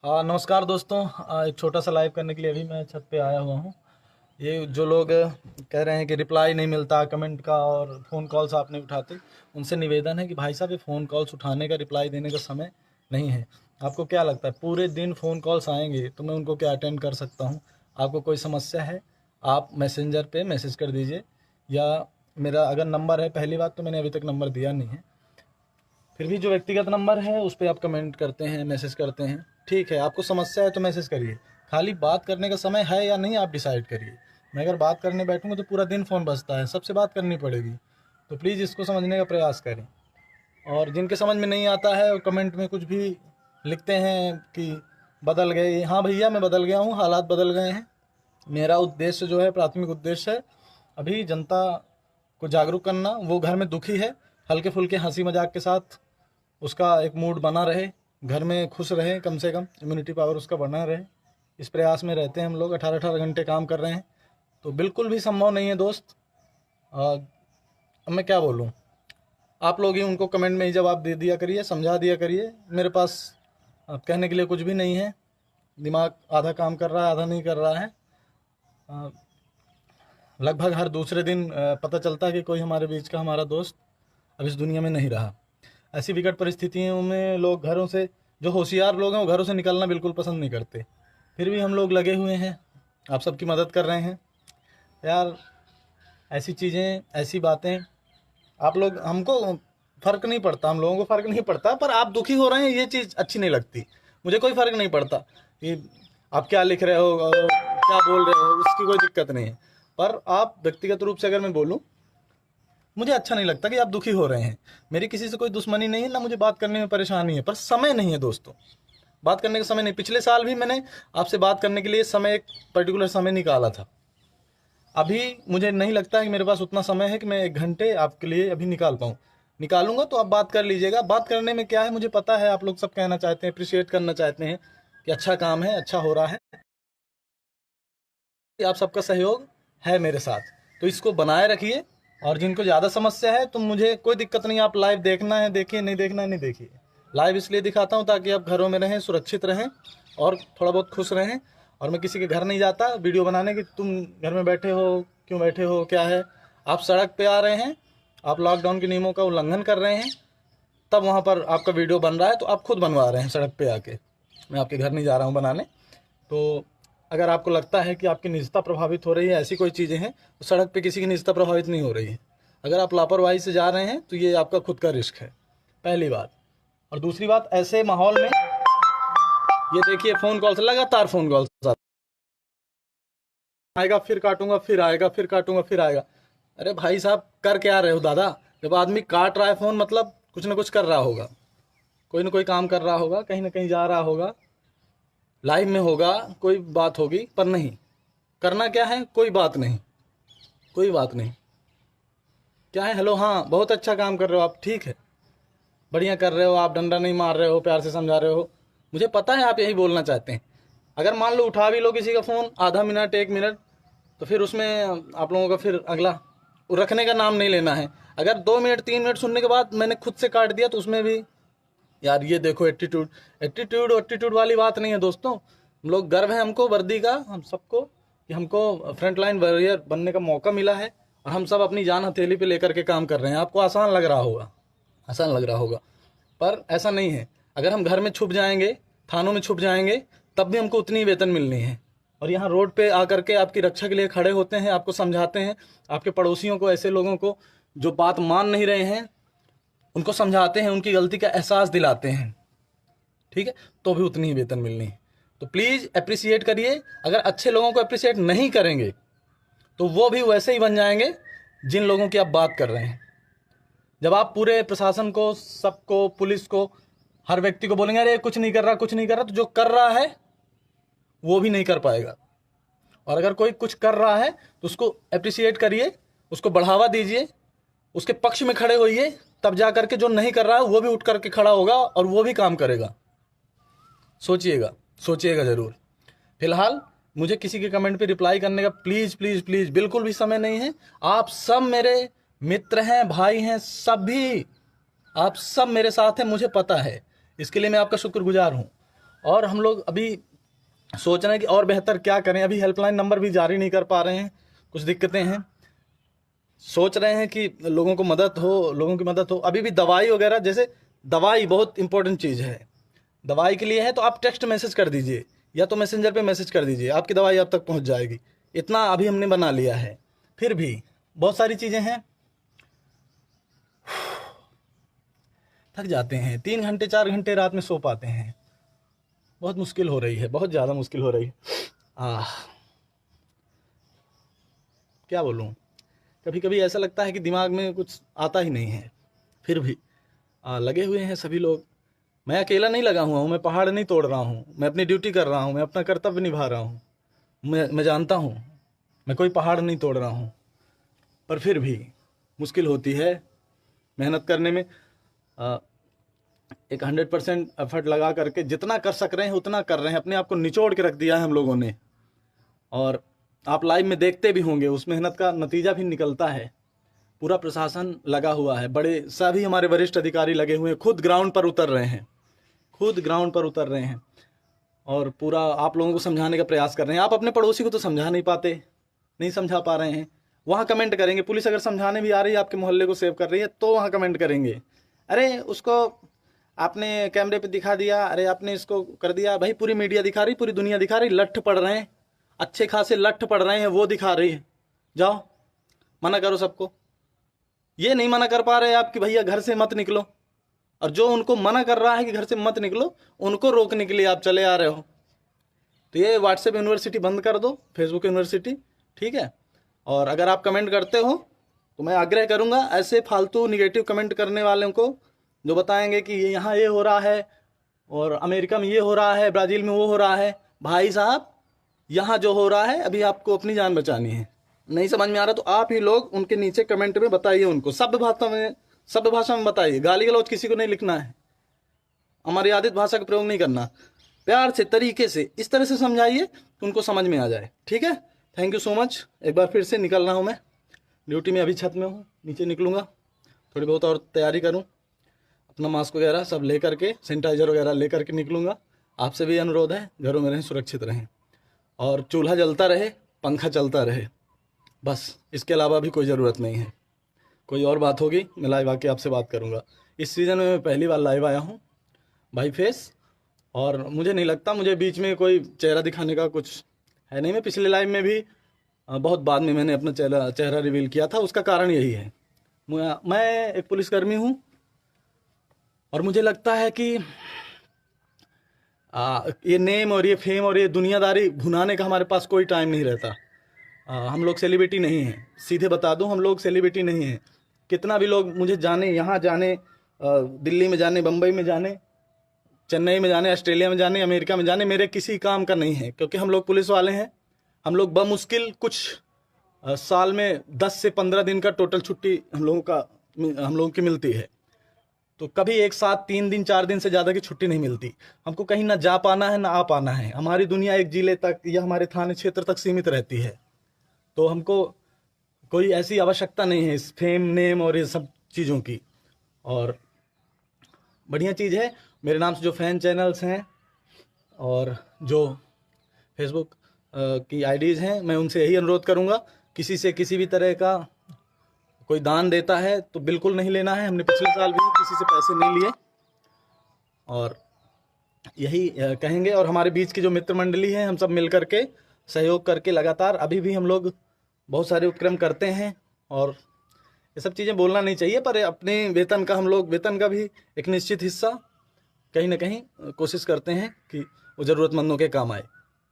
हाँ नमस्कार दोस्तों। एक छोटा सा लाइव करने के लिए अभी मैं छत पे आया हुआ हूँ। ये जो लोग कह रहे हैं कि रिप्लाई नहीं मिलता कमेंट का और फ़ोन कॉल्स आप नहीं उठाते, उनसे निवेदन है कि भाई साहब ये फ़ोन कॉल्स उठाने का रिप्लाई देने का समय नहीं है। आपको क्या लगता है पूरे दिन फ़ोन कॉल्स आएंगे तो मैं उनको क्या अटेंड कर सकता हूँ? आपको कोई समस्या है आप मैसेंजर पे मैसेज कर दीजिए, या मेरा अगर नंबर है, पहली बात तो मैंने अभी तक नंबर दिया नहीं है, फिर भी जो व्यक्तिगत नंबर है उस पर आप कमेंट करते हैं, मैसेज करते हैं। ठीक है, आपको समस्या है तो मैसेज करिए, खाली बात करने का समय है या नहीं आप डिसाइड करिए। मैं अगर बात करने बैठूंगा तो पूरा दिन फ़ोन बजता है, सबसे बात करनी पड़ेगी। तो प्लीज़ इसको समझने का प्रयास करें। और जिनके समझ में नहीं आता है और कमेंट में कुछ भी लिखते हैं कि बदल गए, हाँ भैया मैं बदल गया हूँ, हालात बदल गए हैं। मेरा उद्देश्य जो है, प्राथमिक उद्देश्य है अभी जनता को जागरूक करना। वो घर में दुखी है, हल्के फुल्के हंसी मजाक के साथ उसका एक मूड बना रहे, घर में खुश रहे, कम से कम इम्यूनिटी पावर उसका बना रहे, इस प्रयास में रहते हैं हम लोग। 18-18 घंटे काम कर रहे हैं, तो बिल्कुल भी संभव नहीं है दोस्त। अब मैं क्या बोलूँ, आप लोग ही उनको कमेंट में ही जवाब दे दिया करिए, समझा दिया करिए। मेरे पास अब कहने के लिए कुछ भी नहीं है, दिमाग आधा काम कर रहा है आधा नहीं कर रहा है। लगभग हर दूसरे दिन पता चलता है कि कोई हमारे बीच का हमारा दोस्त अब इस दुनिया में नहीं रहा। ऐसी विकट परिस्थितियों में लोग घरों से, जो होशियार लोग हैं वो घरों से निकलना बिल्कुल पसंद नहीं करते, फिर भी हम लोग लगे हुए हैं, आप सबकी मदद कर रहे हैं यार। ऐसी चीज़ें, ऐसी बातें, आप लोग, हमको फ़र्क नहीं पड़ता, हम लोगों को फ़र्क नहीं पड़ता, पर आप दुखी हो रहे हैं ये चीज़ अच्छी नहीं लगती। मुझे कोई फ़र्क नहीं पड़ता कि आप क्या लिख रहे हो और क्या बोल रहे हो, उसकी कोई दिक्कत नहीं है। पर आप व्यक्तिगत रूप से अगर मैं बोलूँ, मुझे अच्छा नहीं लगता कि आप दुखी हो रहे हैं। मेरी किसी से कोई दुश्मनी नहीं है, ना मुझे बात करने में परेशानी है, पर समय नहीं है दोस्तों। बात करने का समय नहीं। पिछले साल भी मैंने आपसे बात करने के लिए समय, एक पर्टिकुलर समय निकाला था। अभी मुझे नहीं लगता कि मेरे पास उतना समय है कि मैं 1 घंटे आपके लिए अभी निकाल पाऊँ। निकालूंगा तो आप बात कर लीजिएगा। बात करने में क्या है, मुझे पता है आप लोग सब कहना चाहते हैं, अप्रिशिएट करना चाहते हैं कि अच्छा काम है, अच्छा हो रहा है, कि आप सबका सहयोग है मेरे साथ, तो इसको बनाए रखिए। और जिनको ज़्यादा समस्या है तो मुझे कोई दिक्कत नहीं, आप लाइव देखना है देखिए, नहीं देखना है नहीं देखिए। लाइव इसलिए दिखाता हूँ ताकि आप घरों में रहें, सुरक्षित रहें और थोड़ा बहुत खुश रहें। और मैं किसी के घर नहीं जाता वीडियो बनाने की तुम घर में बैठे हो, क्यों बैठे हो, क्या है। आप सड़क पे आ रहे हैं, आप लॉकडाउन के नियमों का उल्लंघन कर रहे हैं, तब वहाँ पर आपका वीडियो बन रहा है, तो आप खुद बनवा रहे हैं सड़क पे आके। मैं आपके घर नहीं जा रहा हूँ बनाने। तो अगर आपको लगता है कि आपकी निजता प्रभावित हो रही है, ऐसी कोई चीज़ें हैं, तो सड़क पे किसी की निजता प्रभावित नहीं हो रही है। अगर आप लापरवाही से जा रहे हैं तो ये आपका खुद का रिस्क है, पहली बात। और दूसरी बात, ऐसे माहौल में ये देखिए फ़ोन कॉल से लगातार फ़ोन कॉल आएगा, फिर काटूंगा, फिर आएगा, फिर काटूंगा, फिर आएगा। अरे भाई साहब कर क्या रहे हो दादा? जब आदमी काट रहा है फ़ोन, मतलब कुछ ना कुछ कर रहा होगा, कोई ना कोई काम कर रहा होगा, कहीं ना कहीं जा रहा होगा, लाइव में होगा, कोई बात होगी। पर नहीं, करना क्या है, कोई बात नहीं, कोई बात नहीं। क्या है, हेलो, हाँ बहुत अच्छा काम कर रहे हो आप, ठीक है, बढ़िया कर रहे हो आप, डंडा नहीं मार रहे हो, प्यार से समझा रहे हो। मुझे पता है आप यही बोलना चाहते हैं। अगर मान लो उठा भी लो किसी का फ़ोन आधा मिनट 1 मिनट, तो फिर उसमें आप लोगों का फिर अगला रखने का नाम नहीं लेना है। अगर 2 मिनट 3 मिनट सुनने के बाद मैंने खुद से काट दिया तो उसमें भी यार ये देखो एटीट्यूड, एटीट्यूड एटीट्यूड वाली बात नहीं है दोस्तों। हम लोग गर्व है हमको वर्दी का, हम सबको, कि हमको फ्रंट लाइन वॉरियर बनने का मौका मिला है, और हम सब अपनी जान हथेली पे लेकर के काम कर रहे हैं। आपको आसान लग रहा होगा, आसान लग रहा होगा, पर ऐसा नहीं है। अगर हम घर में छुप जाएंगे, थानों में छुप जाएंगे, तब भी हमको उतनी वेतन मिलनी है। और यहाँ रोड पे आकर के आपकी रक्षा के लिए खड़े होते हैं, आपको समझाते हैं, आपके पड़ोसियों को, ऐसे लोगों को जो बात मान नहीं रहे हैं उनको समझाते हैं, उनकी गलती का एहसास दिलाते हैं, ठीक है, तो भी उतनी ही वेतन मिलनी है। तो प्लीज़ अप्रिसिएट करिए। अगर अच्छे लोगों को अप्रिसिएट नहीं करेंगे तो वो भी वैसे ही बन जाएंगे जिन लोगों की आप बात कर रहे हैं। जब आप पूरे प्रशासन को, सबको, पुलिस को, हर व्यक्ति को बोलेंगे अरे कुछ नहीं कर रहा, कुछ नहीं कर रहा, तो जो कर रहा है वो भी नहीं कर पाएगा। और अगर कोई कुछ कर रहा है तो उसको अप्रिसिएट करिए, उसको बढ़ावा दीजिए, उसके पक्ष में खड़े होइए, तब जा करके जो नहीं कर रहा है वो भी उठ करके खड़ा होगा और वो भी काम करेगा। सोचिएगा, सोचिएगा ज़रूर। फिलहाल मुझे किसी के कमेंट पे रिप्लाई करने का प्लीज़ प्लीज़ प्लीज़ बिल्कुल भी समय नहीं है। आप सब मेरे मित्र हैं, भाई हैं, सभी आप सब मेरे साथ हैं, मुझे पता है। इसके लिए मैं आपका शुक्रगुजार हूँ। और हम लोग अभी सोच रहे हैं कि और बेहतर क्या करें। अभी हेल्पलाइन नंबर भी जारी नहीं कर पा रहे हैं, कुछ दिक्कतें हैं। सोच रहे हैं कि लोगों को मदद हो, लोगों की मदद हो। अभी भी दवाई वगैरह, जैसे दवाई बहुत इंपॉर्टेंट चीज़ है, दवाई के लिए है तो आप टेक्स्ट मैसेज कर दीजिए या तो मैसेंजर पे मैसेज कर दीजिए, आपकी दवाई आप तक पहुंच जाएगी। इतना अभी हमने बना लिया है। फिर भी बहुत सारी चीज़ें हैं, थक जाते हैं। 3 घंटे 4 घंटे रात में सो पाते हैं। बहुत मुश्किल हो रही है, बहुत ज़्यादा मुश्किल हो रही है। क्या बोलूँ, कभी कभी ऐसा लगता है कि दिमाग में कुछ आता ही नहीं है। फिर भी लगे हुए हैं सभी लोग। मैं अकेला नहीं लगा हुआ हूँ, मैं पहाड़ नहीं तोड़ रहा हूँ, मैं अपनी ड्यूटी कर रहा हूँ, मैं अपना कर्तव्य निभा रहा हूँ। मैं जानता हूँ मैं कोई पहाड़ नहीं तोड़ रहा हूँ, पर फिर भी मुश्किल होती है मेहनत करने में। एक 100% एफर्ट लगा करके जितना कर सक रहे हैं उतना कर रहे हैं। अपने आप को निचोड़ के रख दिया है हम लोगों ने, और आप लाइव में देखते भी होंगे, उस मेहनत का नतीजा भी निकलता है। पूरा प्रशासन लगा हुआ है, बड़े सभी हमारे वरिष्ठ अधिकारी लगे हुए हैं, खुद ग्राउंड पर उतर रहे हैं, खुद ग्राउंड पर उतर रहे हैं और पूरा आप लोगों को समझाने का प्रयास कर रहे हैं। आप अपने पड़ोसी को तो समझा नहीं पाते, नहीं समझा पा रहे हैं, वहाँ कमेंट करेंगे। पुलिस अगर समझाने भी आ रही है, आपके मोहल्ले को सेव कर रही है, तो वहाँ कमेंट करेंगे, अरे उसको आपने कैमरे पे दिखा दिया, अरे आपने इसको कर दिया। भाई पूरी मीडिया दिखा रही, पूरी दुनिया दिखा रही, लठ पड़ रहे हैं, अच्छे खासे लठ पड़ रहे हैं, वो दिखा रही है। जाओ मना करो सबको। ये नहीं मना कर पा रहे आप कि भैया घर से मत निकलो, और जो उनको मना कर रहा है कि घर से मत निकलो, उनको रोकने के लिए आप चले आ रहे हो। तो ये व्हाट्सएप यूनिवर्सिटी बंद कर दो, फेसबुक यूनिवर्सिटी, ठीक है। और अगर आप कमेंट करते हो तो मैं आग्रह करूंगा ऐसे फालतू निगेटिव कमेंट करने वालों को, जो बताएंगे कि ये यहाँ ये हो रहा है और अमेरिका में ये हो रहा है, ब्राज़ील में वो हो रहा है। भाई साहब, यहाँ जो हो रहा है अभी आपको अपनी जान बचानी है। नहीं समझ में आ रहा तो आप ही लोग उनके नीचे कमेंट में बताइए, उनको सभ्य भाषा में बताइए। गाली गलौज किसी को नहीं लिखना है, हमारी आदित भाषा का प्रयोग नहीं करना। प्यार से, तरीके से, इस तरह से समझाइए कि उनको समझ में आ जाए, ठीक है। Thank you so much. एक बार फिर से निकल रहा हूँ मैं ड्यूटी में, अभी छत में हूँ, नीचे निकलूँगा, थोड़ी बहुत और तैयारी करूँ, अपना मास्क वगैरह सब ले करके, सैनिटाइजर वगैरह ले करके निकलूँगा। आपसे भी अनुरोध है, घरों में रहें, सुरक्षित रहें, और चूल्हा जलता रहे, पंखा चलता रहे, बस इसके अलावा भी कोई ज़रूरत नहीं है। कोई और बात होगी मैं लाइव आके आपसे बात करूँगा। इस सीज़न में मैं पहली बार लाइव आया हूँ भाई फेस, और मुझे नहीं लगता मुझे बीच में कोई चेहरा दिखाने का कुछ है नहीं। मैं पिछले लाइव में भी बहुत बाद में मैंने अपना चेहरा रिवील किया था, उसका कारण यही है। मैं एक पुलिसकर्मी हूँ और मुझे लगता है कि ये नेम और ये फेम और ये दुनियादारी भुनाने का हमारे पास कोई टाइम नहीं रहता। हम लोग सेलिब्रिटी नहीं हैं, सीधे बता दूं, हम लोग सेलिब्रिटी नहीं हैं। कितना भी लोग मुझे जाने, यहाँ जाने, दिल्ली में जाने, बम्बई में जाने, चेन्नई में जाने, ऑस्ट्रेलिया में जाने, अमेरिका में जाने, मेरे किसी काम का नहीं है, क्योंकि हम लोग पुलिस वाले हैं। हम लोग बमुश्किल कुछ साल में 10 से 15 दिन का टोटल छुट्टी हम लोगों की मिलती है। तो कभी एक साथ 3 दिन 4 दिन से ज़्यादा की छुट्टी नहीं मिलती। हमको कहीं ना जा पाना है ना आ पाना है। हमारी दुनिया एक जिले तक या हमारे थाने क्षेत्र तक सीमित रहती है। तो हमको कोई ऐसी आवश्यकता नहीं है इस फेम, नेम और ये सब चीज़ों की। और बढ़िया चीज़ है, मेरे नाम से जो फ़ैन चैनल्स हैं और जो फेसबुक की आईडीज़ हैं, मैं उनसे यही अनुरोध करूँगा, किसी से किसी भी तरह का कोई दान देता है तो बिल्कुल नहीं लेना है। हमने पिछले साल भी किसी से पैसे नहीं लिए, और यही कहेंगे। और हमारे बीच की जो मित्र मंडली है, हम सब मिल करके सहयोग करके लगातार अभी भी हम लोग बहुत सारे उपक्रम करते हैं। और ये सब चीज़ें बोलना नहीं चाहिए, पर अपने वेतन का, हम लोग वेतन का भी एक निश्चित हिस्सा कहीं ना कहीं कोशिश करते हैं कि वो ज़रूरतमंदों के काम आए।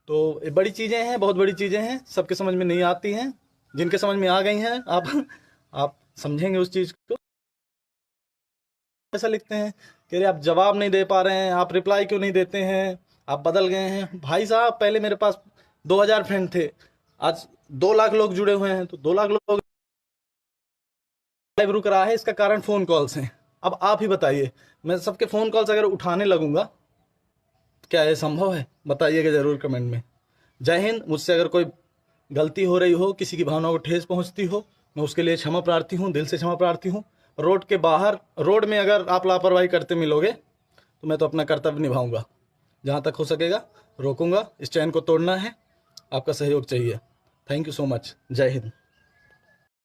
तो ये बड़ी चीज़ें हैं, बहुत बड़ी चीज़ें हैं, सबके समझ में नहीं आती हैं। जिनके समझ में आ गई हैं, आप समझेंगे उस चीज़ को। ऐसा लिखते हैं कि अरे आप जवाब नहीं दे पा रहे हैं, आप रिप्लाई क्यों नहीं देते हैं, आप बदल गए हैं। भाई साहब, पहले मेरे पास 2000 फ्रेंड थे, आज 2 लाख लोग जुड़े हुए हैं। तो 2 लाख लोग लाइव रुक रहा है, इसका कारण फ़ोन कॉल्स हैं। अब आप ही बताइए, मैं सबके फ़ोन कॉल्स अगर उठाने लगूंगा, क्या ये संभव है? बताइएगा ज़रूर कमेंट में। जय हिंद। मुझसे अगर कोई गलती हो रही हो, किसी की भावनाओं को ठेस पहुंचती हो, मैं उसके लिए क्षमा प्रार्थी हूं, दिल से क्षमा प्रार्थी हूं। रोड में अगर आप लापरवाही करते मिलोगे तो मैं तो अपना कर्तव्य निभाऊंगा। जहाँ तक हो सकेगा रोकूंगा। इस चैन को तोड़ना है, आपका सहयोग चाहिए। Thank you so much. जय हिंद।